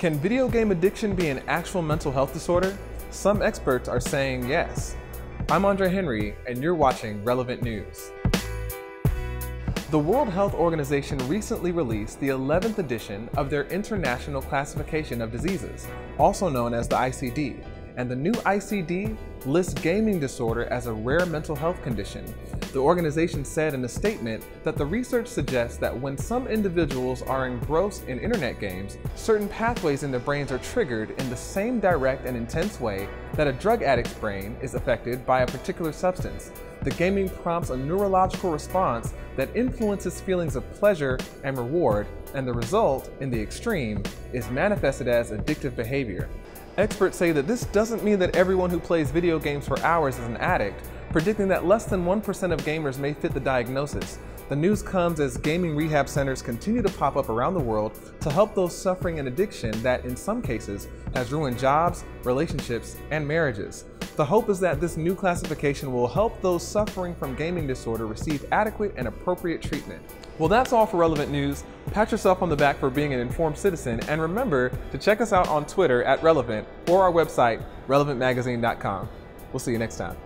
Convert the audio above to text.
Can video game addiction be an actual mental health disorder? Some experts are saying yes. I'm Andre Henry, and you're watching Relevant News. The World Health Organization recently released the 11th edition of their International Classification of Diseases, also known as the ICD, and the new ICD lists gaming disorder as a rare mental health condition. The organization said in a statement that the research suggests that when some individuals are engrossed in internet games, certain pathways in their brains are triggered in the same direct and intense way that a drug addict's brain is affected by a particular substance. The gaming prompts a neurological response that influences feelings of pleasure and reward, and the result, in the extreme, is manifested as addictive behavior. Experts say that this doesn't mean that everyone who plays video games for hours is an addict, predicting that less than 1% of gamers may fit the diagnosis. The news comes as gaming rehab centers continue to pop up around the world to help those suffering an addiction that, in some cases, has ruined jobs, relationships, and marriages. The hope is that this new classification will help those suffering from gaming disorder receive adequate and appropriate treatment. Well, that's all for Relevant News. Pat yourself on the back for being an informed citizen, and remember to check us out on Twitter @Relevant or our website, relevantmagazine.com. We'll see you next time.